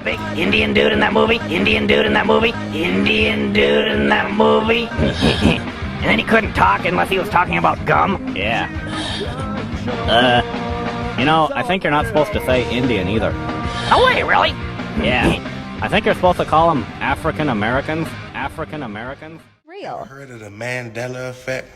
Big Indian dude in that movie? Indian dude in that movie? Indian dude in that movie? And then he couldn't talk unless he was talking about gum? Yeah. I think you're not supposed to say Indian either. Oh, wait, really? Yeah. I think you're supposed to call them African Americans. African Americans? Real. Heard of the Mandela effect?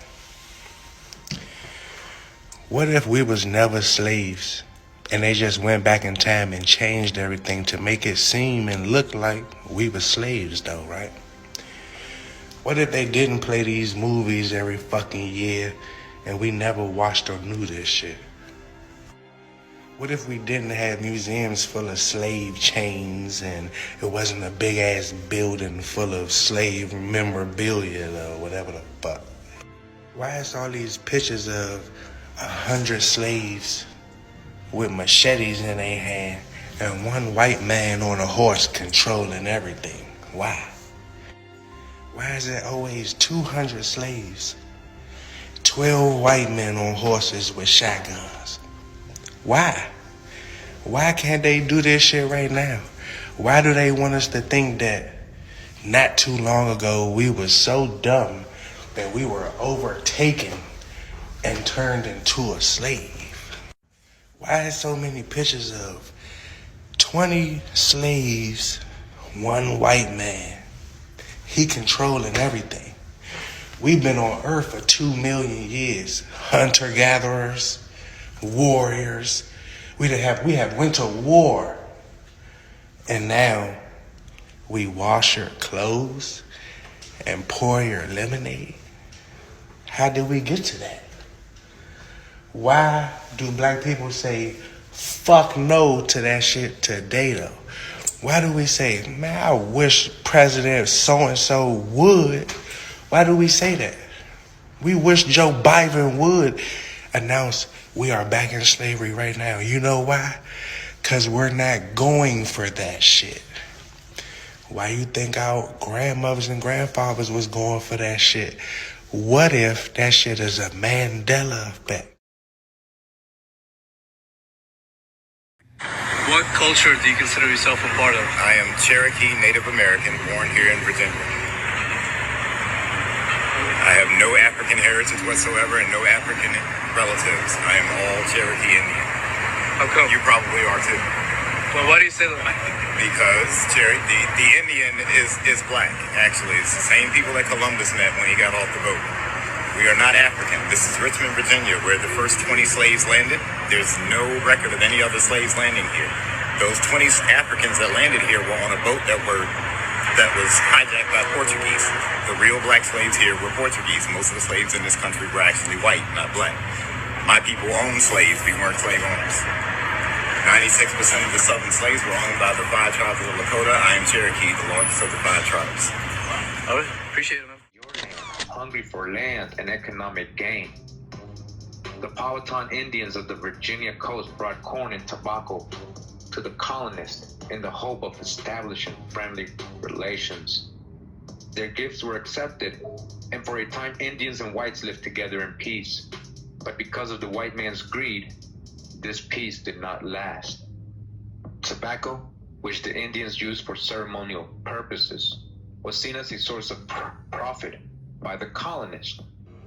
What if we was never slaves and they just went back in time and changed everything to make it seem and look like we were slaves though, right? What if they didn't play these movies every fucking year and we never watched or knew this shit? What if we didn't have museums full of slave chains and it wasn't a big ass building full of slave memorabilia or whatever the fuck? Why is all these pictures of 100 slaves with machetes in their hand and one white man on a horse controlling everything? Why? Why is there always 200 slaves, 12 white men on horses with shotguns? Why? Why can't they do this shit right now? Why do they want us to think that not too long ago we were so dumb that we were overtaken and turned into a slave? Why is so many pictures of 20 slaves, one white man? He controlling everything. We've been on Earth for 2 million years. Hunter-gatherers, warriors. We have went to war. And now we wash your clothes and pour your lemonade. How did we get to that? Why do black people say fuck no to that shit today though? Why do we say, man, I wish President so-and-so would? Why do we say that? We wish Joe Biden would announce we are back in slavery right now. You know why? Because we're not going for that shit. Why you think our grandmothers and grandfathers was going for that shit? What if that shit is a Mandela effect? What culture do you consider yourself a part of? I am Cherokee Native American, born here in Virginia. I have no African heritage whatsoever and no African relatives. I am all Cherokee Indian. How come? You probably are too. Well, why do you say that? Because the Indian is black, actually. It's the same people that Columbus met when he got off the boat. We are not African. This is Richmond, Virginia, where the first 20 slaves landed. There's no record of any other slaves landing here. Those 20 Africans that landed here were on a boat that was hijacked by Portuguese. The real black slaves here were Portuguese. Most of the slaves in this country were actually white, not black. My people owned slaves. We weren't slave owners. 96% of the southern slaves were owned by the 5 tribes of the Lakota. I am Cherokee, the largest of the 5 tribes. All right, appreciate it, man. Hungry for land and economic gain. The Powhatan Indians of the Virginia coast brought corn and tobacco to the colonists in the hope of establishing friendly relations. Their gifts were accepted, and for a time Indians and whites lived together in peace. But because of the white man's greed, this peace did not last. Tobacco, which the Indians used for ceremonial purposes, was seen as a source of profit by the colonists.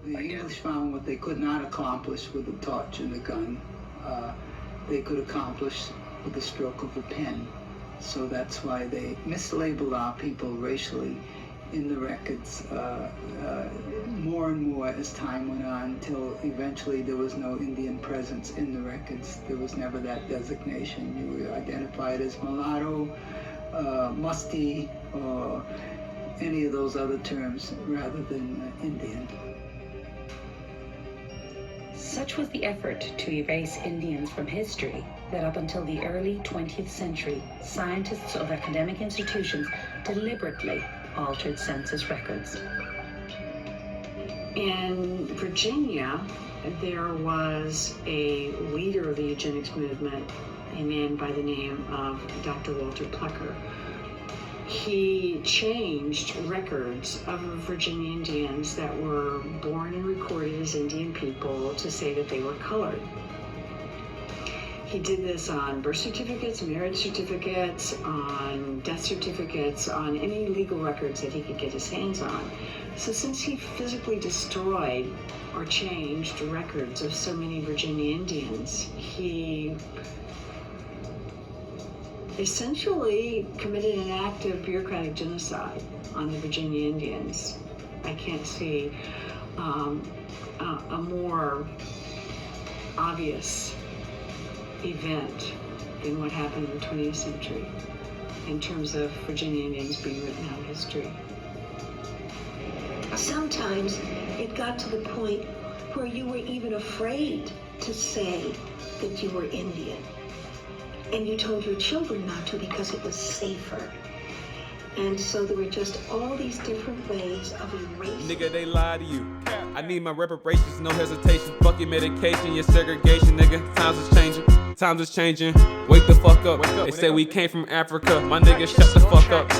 The English found what they could not accomplish with the torch and the gun, they could accomplish with the stroke of a pen. So that's why they mislabeled our people racially in the records more and more as time went on, until eventually there was no Indian presence in the records. There was never that designation. You were identified as mulatto, musty, or any of those other terms rather than Indian. Such was the effort to erase Indians from history that up until the early 20th century, scientists of academic institutions deliberately altered census records. In Virginia, there was a leader of the eugenics movement, a man by the name of Dr. Walter Plucker. He changed records of Virginia Indians that were born and recorded as Indian people to say that they were colored. He did this on birth certificates, marriage certificates, on death certificates, on any legal records that he could get his hands on. So since he physically destroyed or changed records of so many Virginia Indians, he essentially committed an act of bureaucratic genocide on the Virginia Indians. I can't see a more obvious event than what happened in the 20th century in terms of Virginia Indians being written out of history. Sometimes it got to the point where you were even afraid to say that you were Indian. And you told your children not to because it was safer. And so there were just all these different ways of erasing. Nigga, they lie to you. I need my reparations, no hesitation. Fuck your medication, your segregation, nigga. Times is changing. Times is changing. Wake the fuck up. They say we came from Africa. My nigga, shut the fuck up.